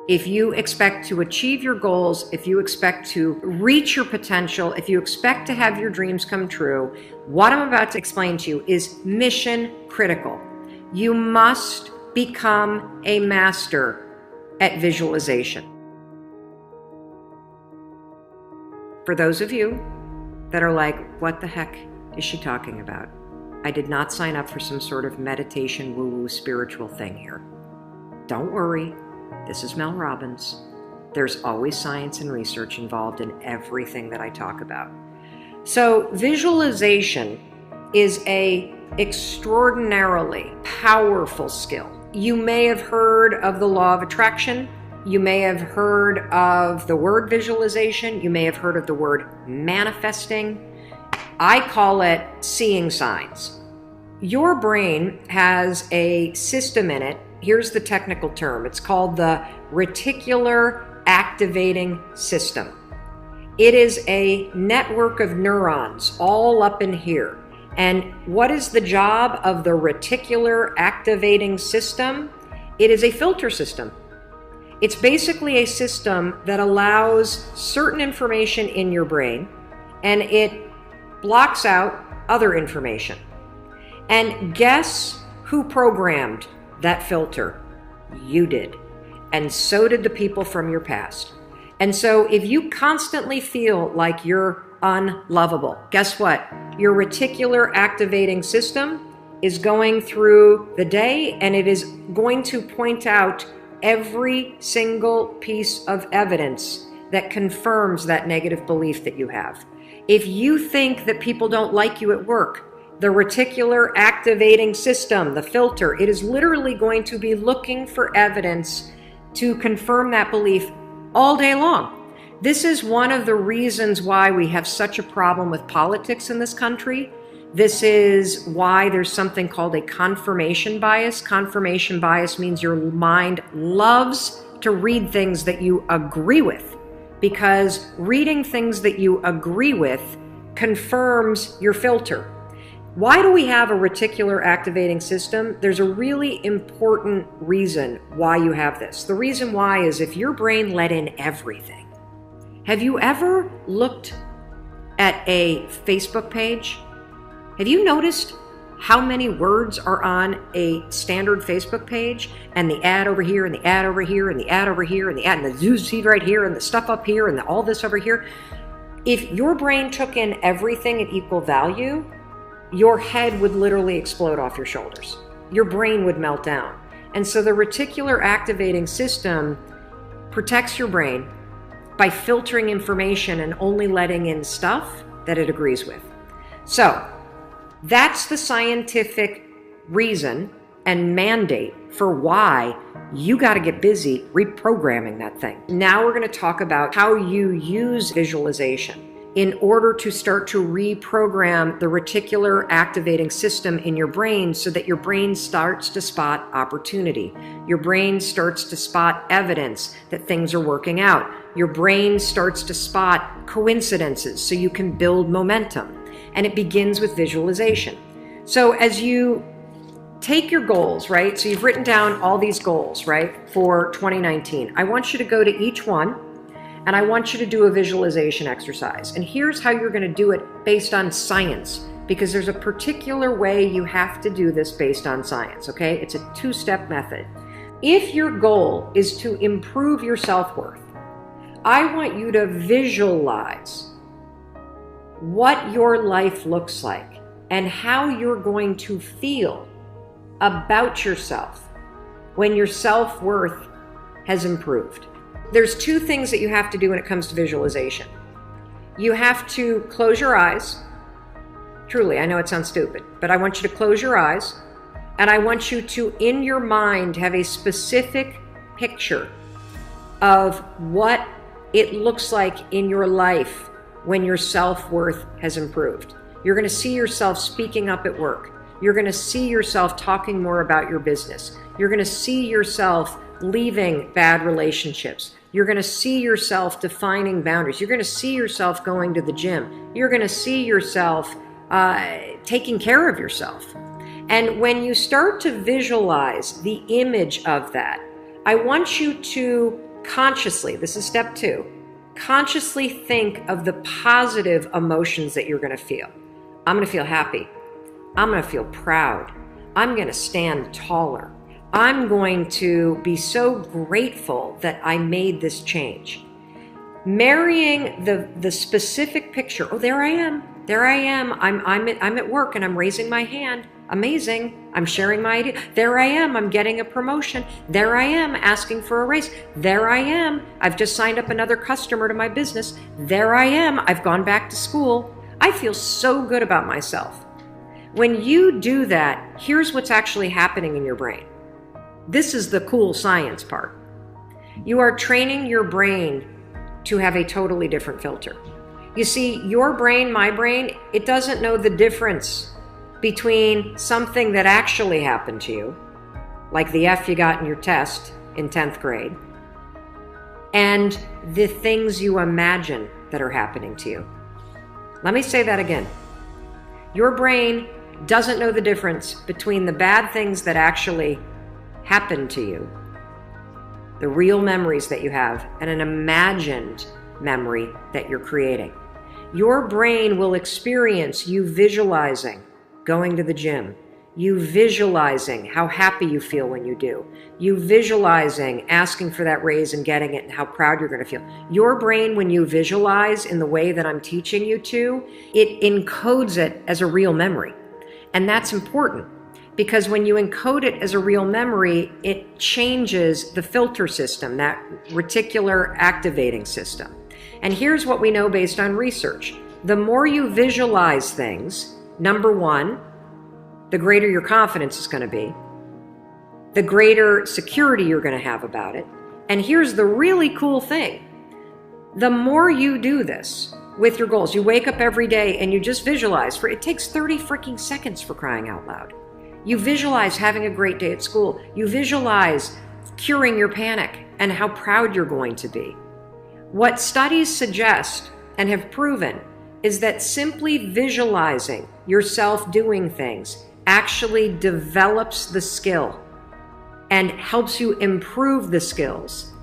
If you expect to achieve your goals, if you expect to reach your potential, if you expect to have your dreams come true, what I'm about to explain to you is mission critical. You must become a master at visualization. For those of you that are like, what the heck is she talking about? I did not sign up for some sort of meditation woo-woo spiritual thing here. Don't worry. This is Mel Robbins. There's always science and research involved in everything that I talk about. So visualization is an extraordinarily powerful skill. You may have heard of the law of attraction. You may have heard of the word visualization. You may have heard of the word manifesting. I call it seeing signs. Your brain has a system in it. Here's the technical term. It's called the reticular activating system. It is a network of neurons all up in here. And what is the job of the reticular activating system? It is a filter system. It's basically a system that allows certain information in your brain and it blocks out other information. And guess who programmed that filter? You did. And so did the people from your past. And so if you constantly feel like you're unlovable, guess what? Your reticular activating system is going through the day and it is going to point out every single piece of evidence that confirms that negative belief that you have. If you think that people don't like you at work, the reticular activating system, the filter, it is literally going to be looking for evidence to confirm that belief all day long. This is one of the reasons why we have such a problem with politics in this country. This is why there's something called a confirmation bias. Confirmation bias means your mind loves to read things that you agree with, because reading things that you agree with confirms your filter. Why do we have a reticular activating system? There's a really important reason why you have this. The reason why is if your brain let in everything. Have you ever looked at a Facebook page? Have you noticed how many words are on a standard Facebook page, and the ad over here, and the ad over here, and the ad over here, and the ad, and the news feed right here, and the stuff up here, and all this over here? If your brain took in everything at equal value, your head would literally explode off your shoulders. Your brain would melt down. And so the reticular activating system protects your brain by filtering information and only letting in stuff that it agrees with. So that's the scientific reason and mandate for why you got to get busy reprogramming that thing. Now we're going to talk about how you use visualization in order to start to reprogram the reticular activating system in your brain so that your brain starts to spot opportunity. Your brain starts to spot evidence that things are working out. Your brain starts to spot coincidences so you can build momentum. And it begins with visualization. So as you take your goals, right? So you've written down all these goals, right, for 2019. I want you to go to each one and I want you to do a visualization exercise. And here's how you're going to do it based on science, because there's a particular way you have to do this based on science, okay? It's a two-step method. If your goal is to improve your self-worth, I want you to visualize what your life looks like and how you're going to feel about yourself when your self-worth has improved. There's two things that you have to do when it comes to visualization. You have to close your eyes. Truly, I know it sounds stupid, but I want you to close your eyes, and I want you to, in your mind, have a specific picture of what it looks like in your life when your self-worth has improved. You're going to see yourself speaking up at work. You're going to see yourself talking more about your business. You're going to see yourself leaving bad relationships. You're going to see yourself defining boundaries. You're going to see yourself going to the gym. You're going to see yourself taking care of yourself. And when you start to visualize the image of that, I want you to consciously, this is step 2, consciously think of the positive emotions that you're going to feel. I'm going to feel happy. I'm going to feel proud. I'm going to stand taller. I'm going to be so grateful that I made this change. Marrying the specific picture. Oh, there I am. There I am. I'm at work and I'm raising my hand. Amazing. I'm sharing my idea. There I am. I'm getting a promotion. There I am asking for a raise. There I am. I've just signed up another customer to my business. There I am. I've gone back to school. I feel so good about myself. When you do that, here's what's actually happening in your brain. This is the cool science part. You are training your brain to have a totally different filter. You see, your brain, my brain, it doesn't know the difference between something that actually happened to you, like the F you got in your test in 10th grade, and the things you imagine that are happening to you. Let me say that again. Your brain doesn't know the difference between the bad things that actually happened to you, the real memories that you have, and an imagined memory that you're creating. Your brain will experience you visualizing going to the gym, you visualizing how happy you feel when you do, you visualizing asking for that raise and getting it and how proud you're going to feel. Your brain, when you visualize in the way that I'm teaching you to, it encodes it as a real memory. And that's important because when you encode it as a real memory, it changes the filter system, that reticular activating system. And here's what we know based on research. The more you visualize things, number 1, the greater your confidence is going to be, the greater security you're going to have about it. And here's the really cool thing. The more you do this with your goals, you wake up every day and you just visualize, it takes 30 freaking seconds for crying out loud. You visualize having a great day at school. You visualize curing your panic and how proud you're going to be. What studies suggest and have proven is that simply visualizing yourself doing things actually develops the skill and helps you improve the skills,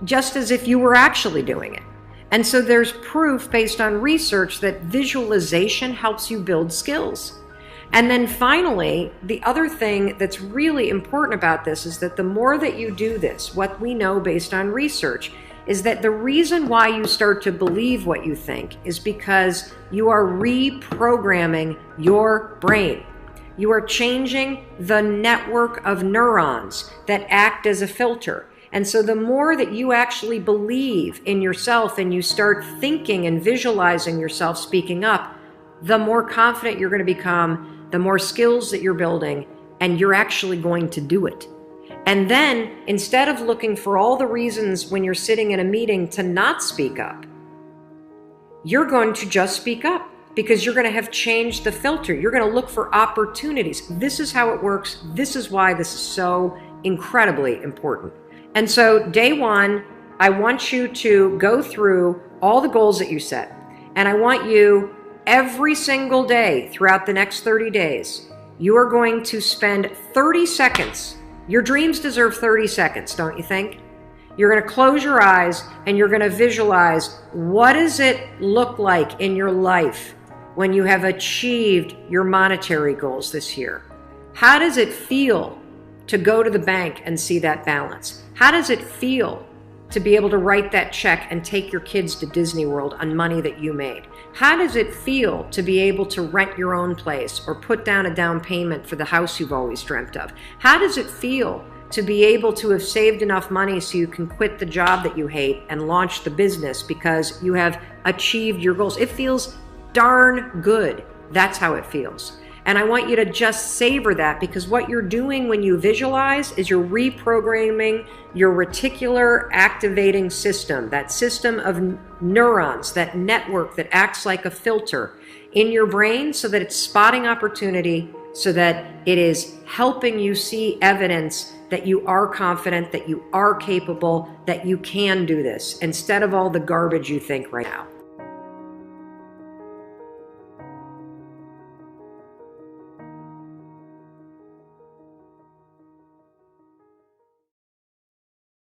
just as if you were actually doing it. And so there's proof based on research that visualization helps you build skills. And then finally, the other thing that's really important about this is that the more that you do this, what we know based on research is that the reason why you start to believe what you think is because you are reprogramming your brain. You are changing the network of neurons that act as a filter. And so the more that you actually believe in yourself and you start thinking and visualizing yourself speaking up, the more confident you're going to become, the more skills that you're building, and you're actually going to do it. And then, instead of looking for all the reasons when you're sitting in a meeting to not speak up, you're going to just speak up because you're going to have changed the filter. You're going to look for opportunities. This is how it works. This is why this is so incredibly important. And so, day 1, I want you to go through all the goals that you set. And I want you, every single day throughout the next 30 days, you are going to spend 30 seconds. Your dreams deserve 30 seconds, don't you think? You're going to close your eyes and you're going to visualize, what does it look like in your life when you have achieved your monetary goals this year? How does it feel to go to the bank and see that balance? How does it feel to be able to write that check and take your kids to Disney World on money that you made? How does it feel to be able to rent your own place or put down a down payment for the house you've always dreamt of? How does it feel to be able to have saved enough money so you can quit the job that you hate and launch the business because you have achieved your goals? It feels darn good. That's how it feels. And I want you to just savor that, because what you're doing when you visualize is you're reprogramming your reticular activating system, that system of neurons, that network that acts like a filter in your brain so that it's spotting opportunity, so that it is helping you see evidence that you are confident, that you are capable, that you can do this, instead of all the garbage you think right now.